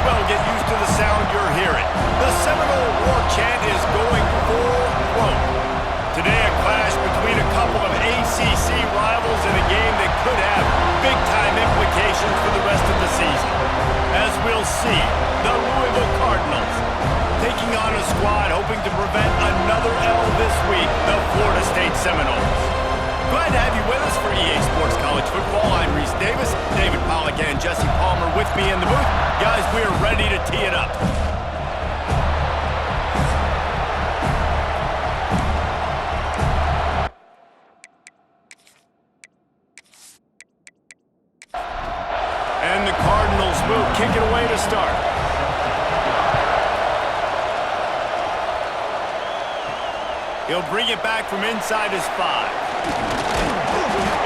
well get used to the sound you're hearing. The Seminole war chant is going full throat. Today, a clash between a couple of ACC rivals in a game that could have big-time implications for the rest of the season. As we'll see, the Louisville Cardinals taking on a squad hoping to prevent another L this week, the Florida State Seminoles. Glad to have you with us for EA Sports College Football. I'm Reese Davis, David Pollack and Jesse Palmer with me in the booth. Guys, we're ready to tee it up. And the Cardinals will kick it away to start. He'll bring it back from inside his 5.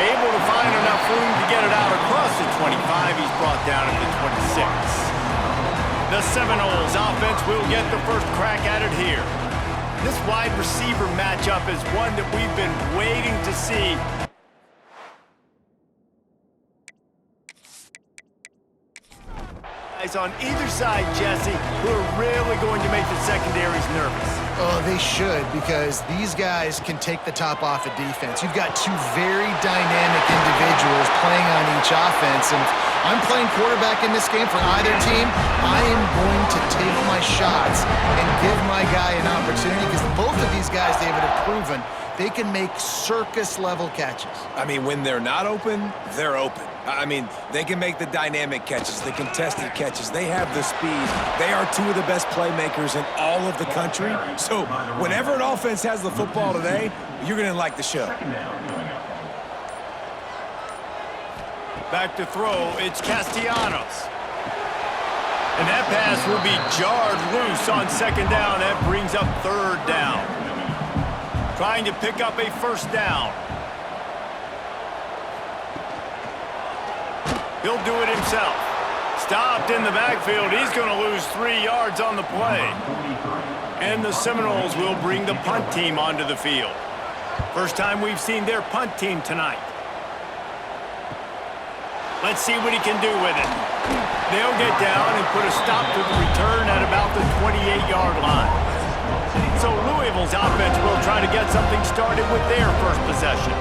Able to find enough room to get it out across the 25. He's brought down at the 26. The Seminoles offense will get the first crack at it here. This wide receiver matchup is one that we've been waiting to see. Guys on either side, Jesse, who are really going to make the secondaries nervous. Oh, they should, because these guys can take the top off of defense. You've got two very dynamic individuals playing on each offense, and if I'm playing quarterback in this game for either team, I am going to take my shots and give my guy an opportunity, because both of these guys, David, have proven they can make circus-level catches. I mean, when they're not open, they're open. I mean, they can make the dynamic catches, the contested catches. They have the speed. They are two of the best playmakers in all of the country. So whenever an offense has the football today, you're going to like the show. Back to throw, it's Castellanos. And that pass will be jarred loose on second down. That brings up third down. Trying to pick up a first down. He'll do it himself. Stopped in the backfield. He's going to lose 3 yards on the play. And the Seminoles will bring the punt team onto the field. First time we've seen their punt team tonight. Let's see what he can do with it. They'll get down and put a stop to the return at about the 28-yard line. So Louisville's offense will try to get something started with their first possession.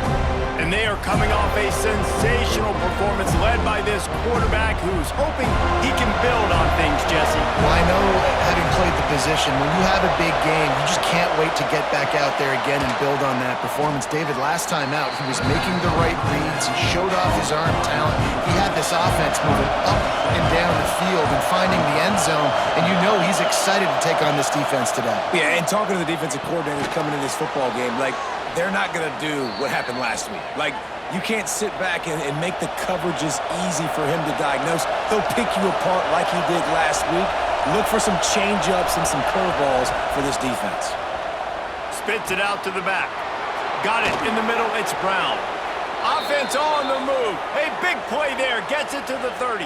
And they are coming off a sensational performance led by this quarterback who's hoping he can build on things, Jesse. Well, I know, having played the position, when you have a big game, you just can't wait to get back out there again and build on that performance. David, last time out, he was making the right reads. He showed off his arm talent. He had this offense moving up and down the field and finding the end zone. And you know he's excited to take on this defense today. Yeah, and talking to the defensive coordinators coming in this football game, like, they're not going to do what happened last week. Like, you can't sit back and make the coverages easy for him to diagnose. He'll pick you apart like he did last week. Look for some change-ups and some curveballs for this defense. Spits it out to the back. Got it in the middle. It's Brown. Offense on the move. A big play there. Gets it to the 30.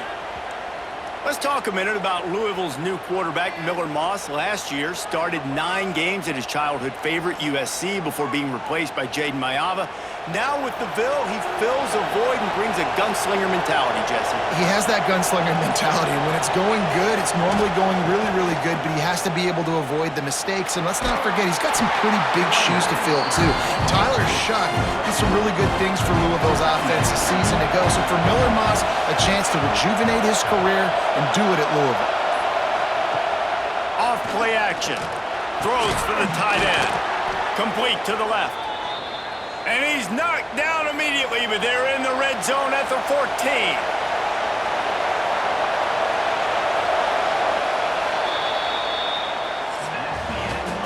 Let's talk a minute about Louisville's new quarterback, Miller Moss. Last year, started 9 games at his childhood favorite, USC, before being replaced by Jaden Mayava. Now with the Ville, he fills a void and brings a gunslinger mentality, Jesse. He has that gunslinger mentality, and when it's going good, it's normally going really, really good, but he has to be able to avoid the mistakes. And let's not forget, he's got some pretty big shoes to fill, too. Tyler Shuck did some really good things for Louisville's offense a season ago. So for Miller Moss, a chance to rejuvenate his career and do it at Louisville. Off play action. Throws for the tight end. Complete to the left. And he's knocked down immediately, but they're in the red zone at the 14.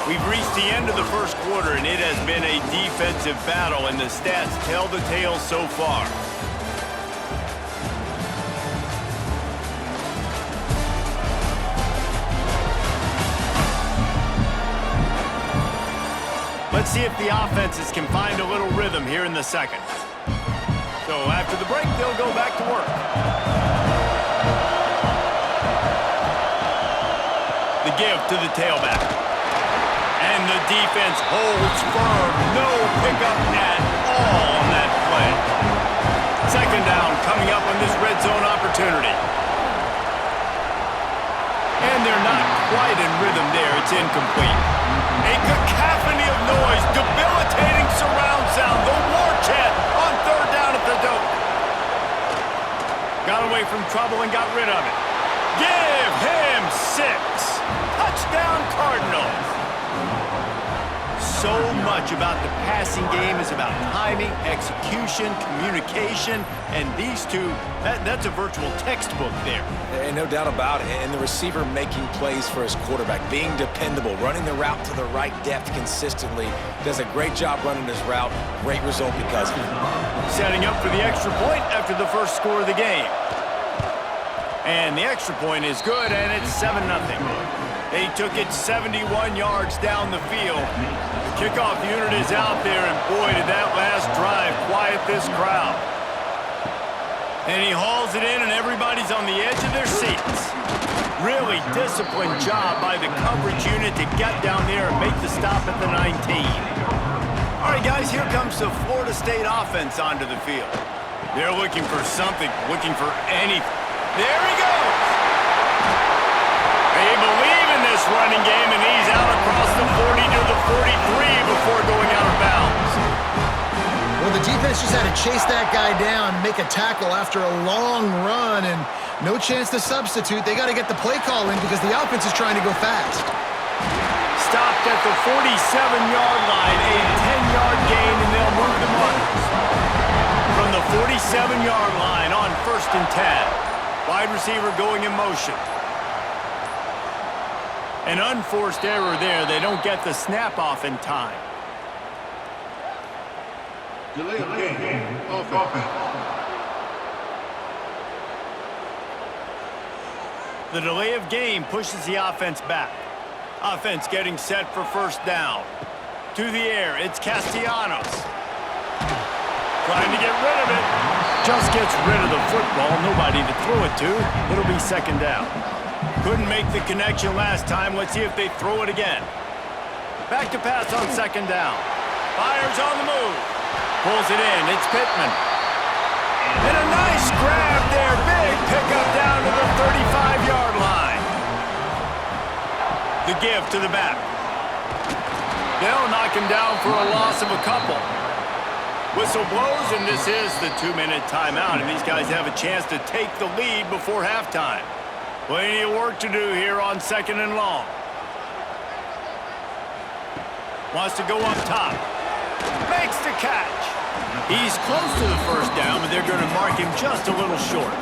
We've reached the end of the first quarter, and it has been a defensive battle, and the stats tell the tale so far. Let's see if the offenses can find a little rhythm here in the second. So after the break, they'll go back to work. The give to the tailback. And the defense holds firm. No pickup at all on that play. Second down coming up on this red zone opportunity. quite in rhythm there. It's incomplete. A cacophony of noise, debilitating surround sound. The war chant on third down at the dope. Got away from trouble and got rid of it. Give him 6. Touchdown Cardinals. So much about the passing game is about timing, execution, communication, and these two, that's a virtual textbook there. And no doubt about it. And the receiver making plays for his quarterback, being dependable, running the route to the right depth consistently, does a great job running his route. Great result because of it. Setting up for the extra point after the first score of the game. And the extra point is good, and it's 7-0. They took it 71 yards down the field. The kickoff unit is out there, and boy, did that last drive quiet this crowd. And he hauls it in, and everybody's on the edge of their seats. Really disciplined job by the coverage unit to get down there and make the stop at the 19. All right, guys, here comes the Florida State offense onto the field. They're looking for something, looking for anything. There he goes! They believe in this running game, and he's out across the 40 to the 43 before going out of bounds. Well, the defense just had to chase that guy down, make a tackle after a long run, and no chance to substitute. They got to get the play call in because the offense is trying to go fast. Stopped at the 47-yard line, a 10-yard gain, and they'll move the markers. From the 47-yard line on 1st and 10. Wide receiver going in motion. An unforced error there. They don't get the snap off in time. Delay of game. Offense. The delay of game pushes the offense back. Offense getting set for first down. To the air, it's Castellanos. Trying to get rid of it. Just gets rid of the football. Nobody to throw it to. It'll be 2nd down. Couldn't make the connection last time. Let's see if they throw it again. Back to pass on 2nd down. Fires on the move. Pulls it in. It's Pittman. And a nice grab there. Big pickup down to the 35-yard line. The give to the back. They'll knock him down for a loss of a couple. Whistle blows, and this is the 2-minute timeout, and these guys have a chance to take the lead before halftime. Plenty of work to do here on 2nd and long. Wants to go up top. Makes the catch. He's close to the first down, but they're going to mark him just a little short.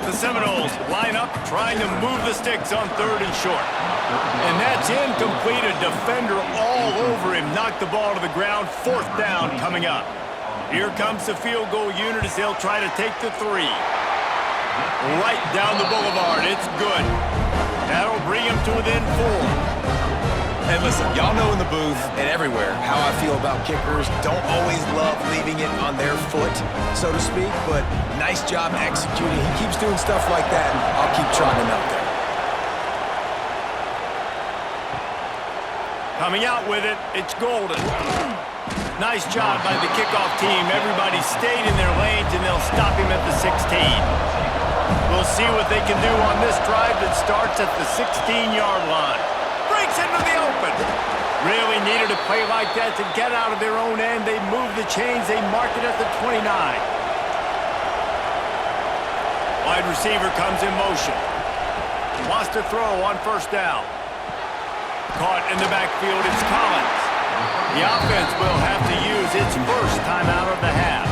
The Seminoles line up, trying to move the sticks on 3rd and short. And that's incomplete. A defender all over him. Knocked the ball to the ground. 4th down coming up. Here comes the field goal unit as they'll try to take the 3. Right down the boulevard. It's good. That'll bring him to within 4. And listen, y'all know in the booth and everywhere how I feel about kickers. Don't always love leaving it on their foot, so to speak, but nice job executing. He keeps doing stuff like that, and I'll keep trotting him out there. Coming out with it, it's Golden. Nice job by the kickoff team. Everybody stayed in their lanes, and they'll stop him at the 16. We'll see what they can do on this drive that starts at the 16-yard line. Breaks into the open. Really needed a play like that to get out of their own end. They move the chains. They mark it at the 29. Wide receiver comes in motion. Wants to throw on 1st down. Caught in the backfield, it's Collins. The offense will have to use its first timeout of the half.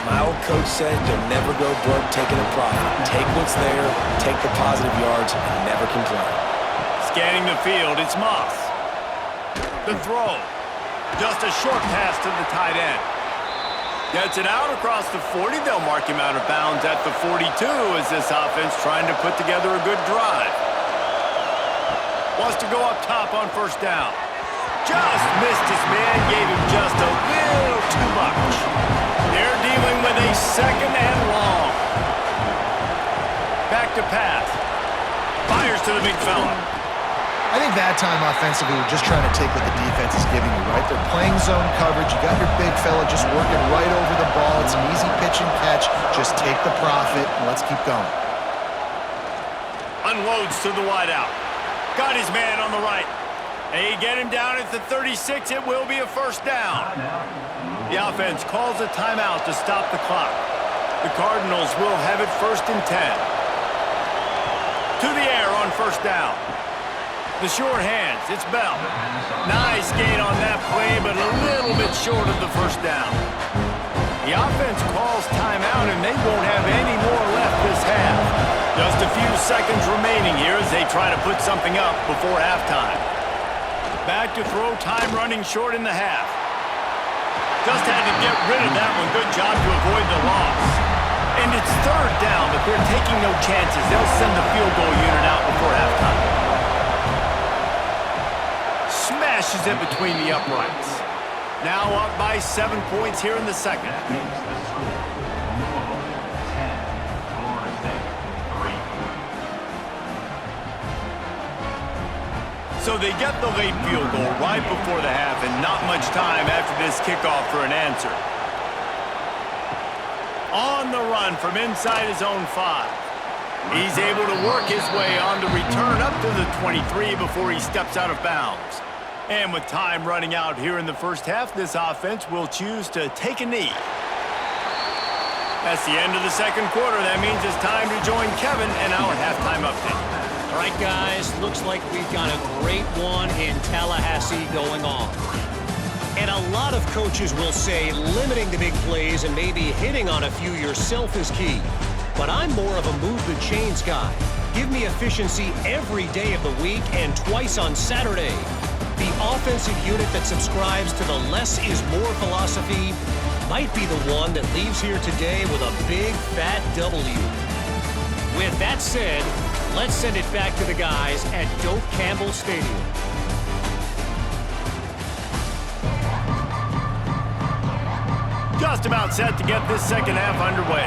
My old coach said you'll never go broke taking a profit. Take what's there, take the positive yards, and never complain. Scanning the field, it's Moss. The throw. Just a short pass to the tight end. Gets it out across the 40. They'll mark him out of bounds at the 42 as this offense trying to put together a good drive. Wants to go up top on 1st down. Just missed his man, gave him just a little too much. They're dealing with a 2nd and long. Back to pass. Fires to the big fella. I think that time offensively, you're just trying to take what the defense is giving you, right? They're playing zone coverage. You got your big fella just working right over the ball. It's an easy pitch and catch. Just take the profit, and let's keep going. Unloads to the wideout. Got his man on the right. They get him down at the 36. It will be a first down. The offense calls a timeout to stop the clock. The Cardinals will have it 1st and 10. To the air on first down. The short hands, it's Bell. Nice gain on that play, but a little bit short of the first down. The offense calls timeout, and they won't have any more left this half. Just a few seconds remaining here as they try to put something up before halftime. Back to throw, time running short in the half. Just had to get rid of that one. Good job to avoid the loss. And it's 3rd down, but they're taking no chances. They'll send the field goal unit out before halftime. Smashes it between the uprights. Now up by 7 points here in the second. So they get the late field goal right before the half, and not much time after this kickoff for an answer. On the run from inside his own 5. He's able to work his way on the return up to the 23 before he steps out of bounds. And with time running out here in the first half, this offense will choose to take a knee. That's the end of the second quarter. That means it's time to join Kevin in our halftime update. All right, guys, looks like we've got a great one in Tallahassee going on. And a lot of coaches will say limiting the big plays and maybe hitting on a few yourself is key. But I'm more of a move the chains guy. Give me efficiency every day of the week and twice on Saturday. The offensive unit that subscribes to the less is more philosophy might be the one that leaves here today with a big fat W. With that said, let's send it back to the guys at Doak Campbell Stadium. Just about set to get this second half underway.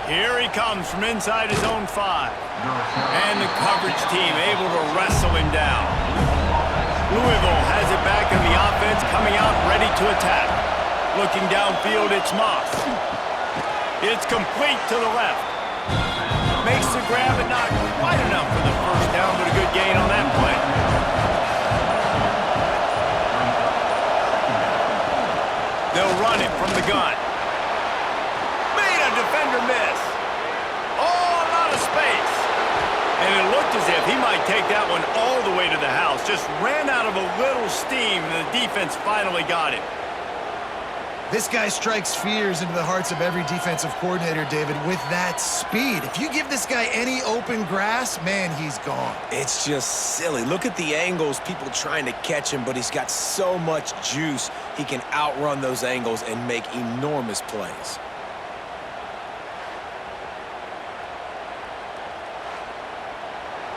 Here he comes from inside his own 5. And the coverage team able to wrestle him down. Louisville has it back in the offense, coming out ready to attack. Looking downfield, it's Moss. It's complete to the left. Makes the grab, but not quite enough for the first down, but a good gain on that play. They'll run it from the gun. Made a defender miss. Oh, a lot of space. And it looked as if he might take that one all the way to the house. Just ran out of a little steam, and the defense finally got it. This guy strikes fears into the hearts of every defensive coordinator, David, with that speed. If you give this guy any open grass, man, he's gone. It's just silly. Look at the angles, people trying to catch him, but he's got so much juice. He can outrun those angles and make enormous plays.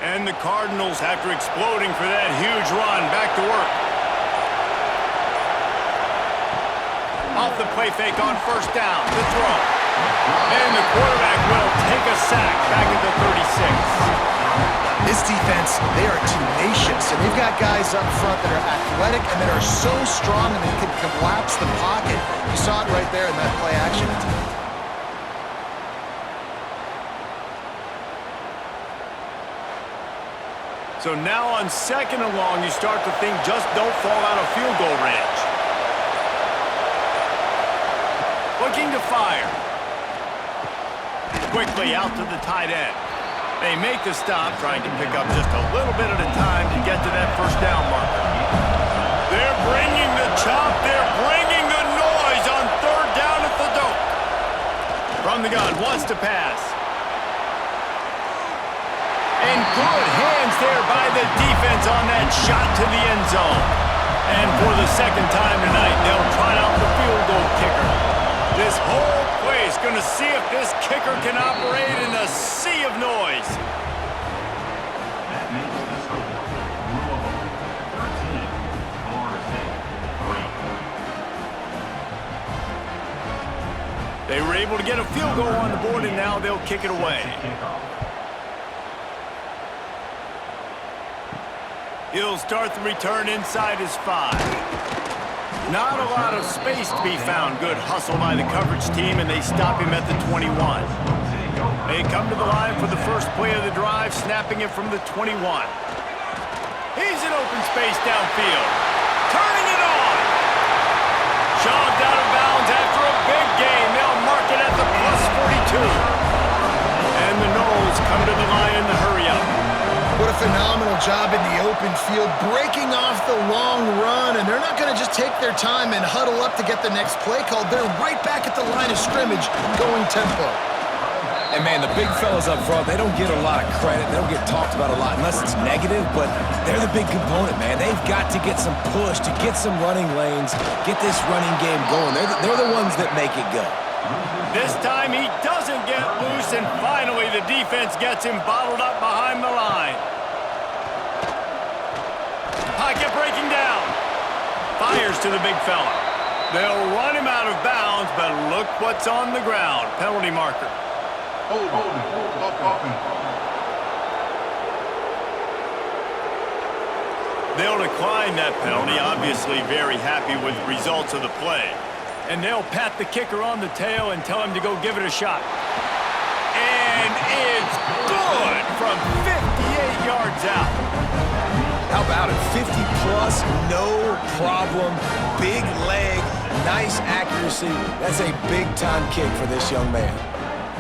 And the Cardinals, after exploding for that huge run, back to work. Off the play fake on first down, the throw. And the quarterback will take a sack back at the 36. This defense, they are tenacious, and they've got guys up front that are athletic and that are so strong and they can collapse the pocket. You saw it right there in that play action attempt. So now on second and long, you start to think just don't fall out of field goal range. Looking to fire. Quickly out to the tight end. They make the stop, trying to pick up just a little bit at a time to get to that first down marker. They're bringing the chop. They're bringing the noise on third down at the Doak. From the gun, wants to pass. And good hands there by the defense on that shot to the end zone. And for the second time tonight, they'll try out the field goal kicker. This whole play is going to see if this kicker can operate in the sea of noise. That makes the score Louisville 13, Florida State 3. They were able to get a field goal on the board, and now they'll kick it away. He'll start the return inside his 5. Not a lot of space to be found. Good hustle by the coverage team, and they stop him at the 21. They come to the line for the first play of the drive, snapping it from the 21. He's in open space downfield. Turning it on. Shoved out of bounds after a big gain. They'll mark it at the +42. And the Knowles come to the line in the hurry-up. What a phenomenal job in the open field, breaking off the long run, and they're not going to just take their time and huddle up to get the next play called. They're right back at the line of scrimmage, going tempo. And, man, the big fellas up front, they don't get a lot of credit. They don't get talked about a lot unless it's negative, but they're the big component, man. They've got to get some push, to get some running lanes, get this running game going. They're the ones that make it go. This time he doesn't get loose, and finally the defense gets him bottled up behind the line. Pocket breaking down. Fires to the big fella. They'll run him out of bounds, but look what's on the ground. Penalty marker. Hold offense. They'll decline that penalty, obviously very happy with the results of the play. And they'll pat the kicker on the tail and tell him to go give it a shot. And it's good from 58 yards out. How about it? 50-plus, no problem. Big leg, nice accuracy. That's a big-time kick for this young man.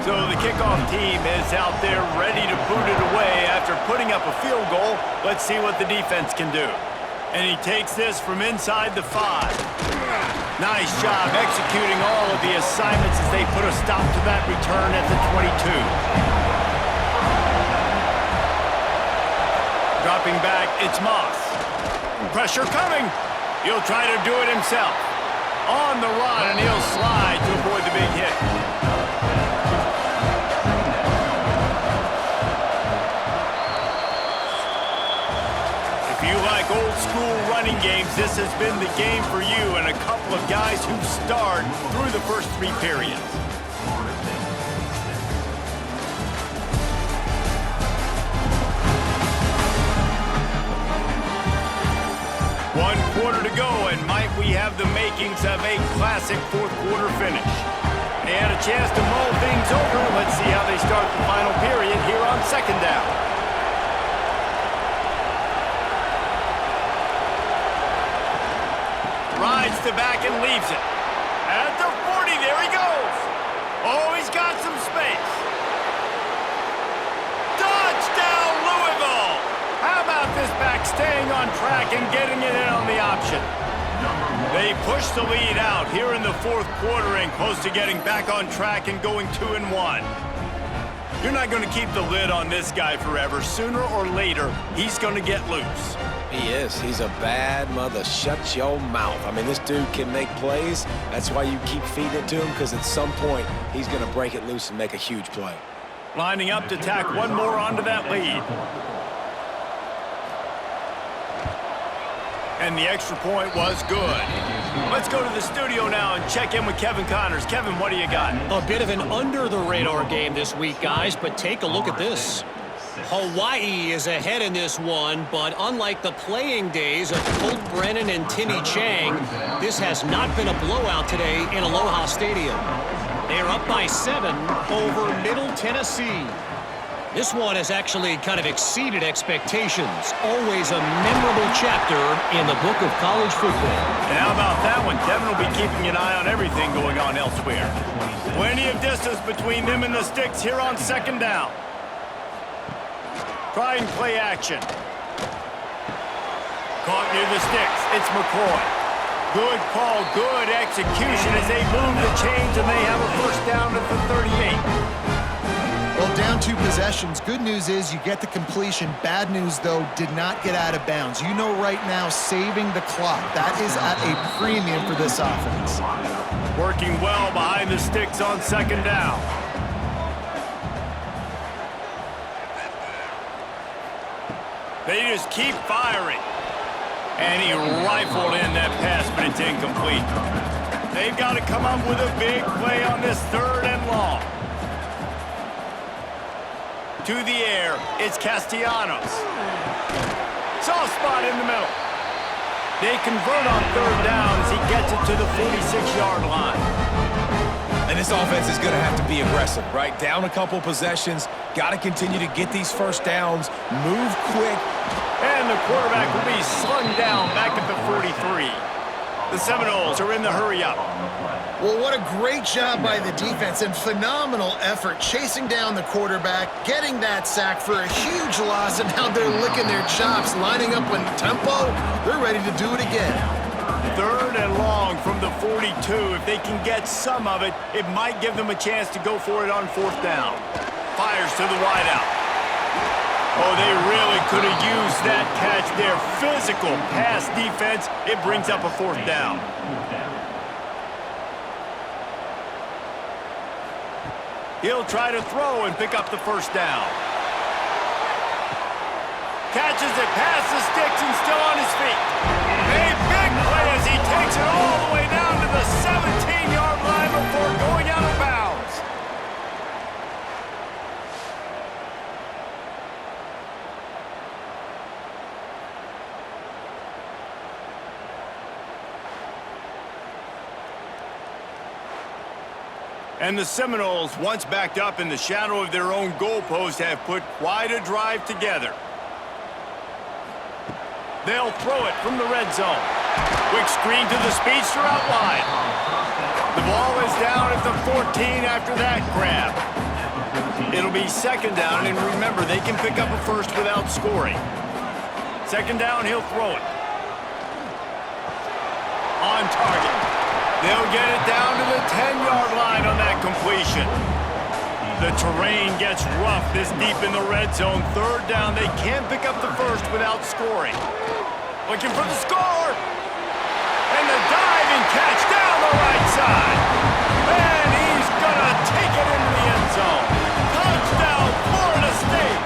So the kickoff team is out there ready to boot it away after putting up a field goal. Let's see what the defense can do. And he takes this from inside the 5. Nice job executing all of the assignments as they put a stop to that return at the 22. Dropping back, it's Moss. Pressure coming. He'll try to do it himself. On the run, and he'll slide to avoid the big hit. If you like old school running games, this has been the game for you and a couple of guys who've starred through the first 3 periods. One quarter to go, and might we have the makings of a classic fourth-quarter finish. They had a chance to mull things over. Let's see how they start the final period here on second down. Rides the back and leaves it. At the 40, there he goes. Oh, he's got some space. Touchdown, Louisville! How about this back staying on track and getting it in on the option? They push the lead out here in the fourth quarter and close to getting back on track and going 2-1. You're not going to keep the lid on this guy forever. Sooner or later, he's going to get loose. He is. He's a bad mother. Shut your mouth. I mean, this dude can make plays. That's why you keep feeding it to him, because at some point, he's going to break it loose and make a huge play. Lining up to tack one more onto that lead. And the extra point was good. Let's go to the studio now and check in with Kevin Connors. Kevin, what do you got? A bit of an under-the-radar game this week, guys, but take a look at this. Hawaii is ahead in this one, but unlike the playing days of Colt Brennan and Timmy Chang, this has not been a blowout today in Aloha Stadium. They're up by 7 over Middle Tennessee. This one has actually kind of exceeded expectations. Always a memorable chapter in the book of college football. And how about that one? Kevin will be keeping an eye on everything going on elsewhere. Plenty of distance between them and the sticks here on second down. Try and play action. Caught near the sticks. It's McCoy. Good call, good execution as they move the chains and they have a first down at the 38. Well, down 2 possessions. Good news is you get the completion. Bad news, though, did not get out of bounds. You know right now, saving the clock. That is at a premium for this offense. Working well behind the sticks on second down. They just keep firing. And he rifled in that pass, but it's incomplete. They've got to come up with a big play on this 3rd and long. To the air, it's Castellanos. Soft spot in the middle. They convert on 3rd down as he gets it to the 46-yard line. And this offense is going to have to be aggressive, right? Down a couple possessions, got to continue to get these first downs, move quick. And the quarterback will be slung down back at the 43. The Seminoles are in the hurry-up. Well, what a great job by the defense and phenomenal effort chasing down the quarterback, getting that sack for a huge loss, and now they're licking their chops, lining up in tempo. They're ready to do it again. 3rd and long from the 42. If they can get some of it, it might give them a chance to go for it on 4th down. Fires to the wideout. Oh, they really could have used that catch there. Physical pass defense. It brings up a 4th down. He'll try to throw and pick up the 1st down. Catches it past the sticks and still on his feet. A big play as he takes it all the way down to the 17-yard line before going out of bounds. And the Seminoles, once backed up in the shadow of their own goalpost, have put quite a drive together. They'll throw it from the red zone. Quick screen to the speedster out wide. The ball is down at the 14 after that grab. It'll be 2nd down, and remember, they can pick up a 1st without scoring. 2nd down, he'll throw it. On target. They'll get it down to the 10-yard line on that completion. The terrain gets rough this deep in the red zone. 3rd down, they can't pick up the 1st without scoring. Looking for the score. And the diving catch down the right side. And he's going to take it into the end zone. Touchdown, Florida State.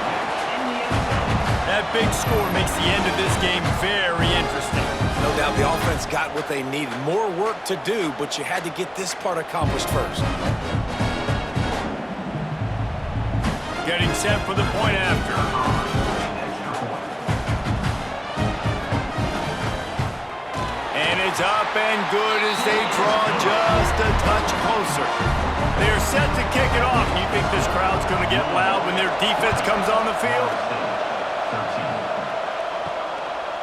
That big score makes the end of this game very interesting. No doubt the offense got what they needed. More work to do, but you had to get this part accomplished first. Getting set for the point after. And it's up and good as they draw just a touch closer. They're set to kick it off. You think this crowd's going to get loud when their defense comes on the field?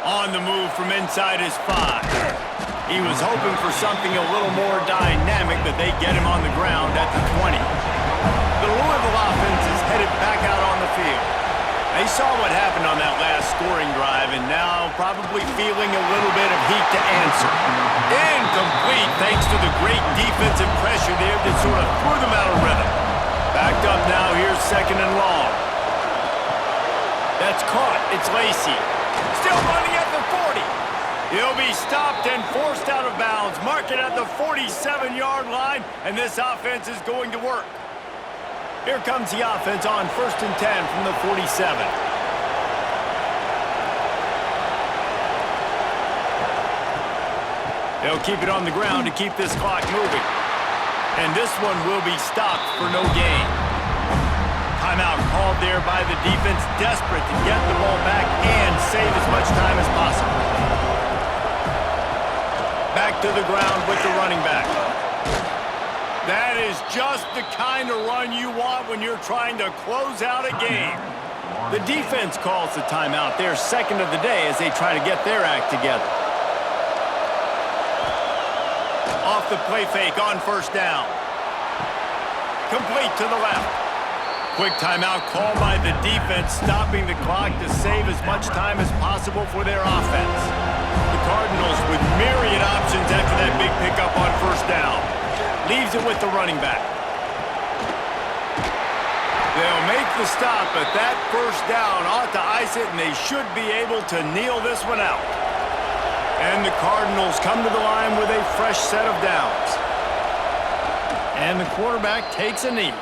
On the move from inside his 5. He was hoping for something a little more dynamic, but they get him on the ground at the 20. The Louisville offense is headed back out on the field. They saw what happened on that last scoring drive, and now probably feeling a little bit of heat to answer. Incomplete thanks to the great defensive pressure there that sort of threw them out of rhythm. Backed up now, here's 2nd and long. That's caught. It's Lacey. Still running at the 40. He'll be stopped and forced out of bounds. Mark it at the 47-yard line, and this offense is going to work. Here comes the offense on 1st and 10 from the 47. They'll keep it on the ground to keep this clock moving. And this one will be stopped for no gain. Timeout called there by the defense, desperate to get the ball back and save as much time as possible. Back to the ground with the running back. That is just the kind of run you want when you're trying to close out a game. The defense calls the timeout, their 2nd of the day, as they try to get their act together. Off the play fake on 1st down. Complete to the left. Quick timeout called by the defense, stopping the clock to save as much time as possible for their offense. The Cardinals with myriad options after that big pickup on 1st down. Leaves it with the running back. They'll make the stop, but that 1st down ought to ice it, and they should be able to kneel this one out. And the Cardinals come to the line with a fresh set of downs. And the quarterback takes a knee.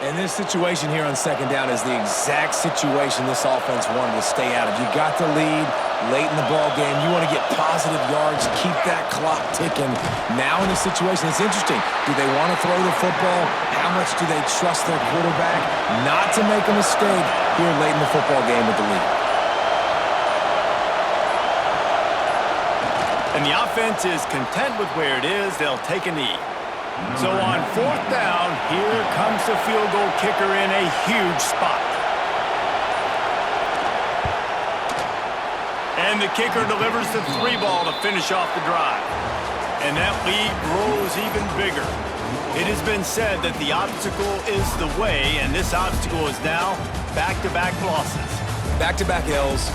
And this situation here on 2nd down is the exact situation this offense wanted to stay out of. You got the lead late in the ball game. You want to get positive yards, keep that clock ticking. Now in this situation, it's interesting. Do they want to throw the football? How much do they trust their quarterback not to make a mistake here late in the football game with the lead? And the offense is content with where it is. They'll take a knee. So on 4th down, here comes the field goal kicker in a huge spot. And the kicker delivers the 3 ball to finish off the drive. And that lead grows even bigger. It has been said that the obstacle is the way, and this obstacle is now back-to-back losses. Back-to-back L's.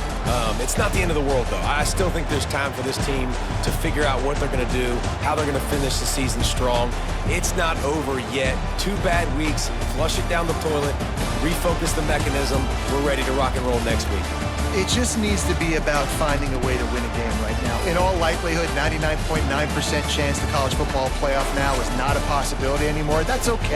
It's not the end of the world, though. I still think there's time for this team to figure out what they're going to do, how they're going to finish the season strong. It's not over yet. 2 bad weeks. Flush it down the toilet. Refocus the mechanism. We're ready to rock and roll next week. It just needs to be about finding a way to win a game right now. In all likelihood, 99.9% chance the college football playoff now is not a possibility anymore. That's okay.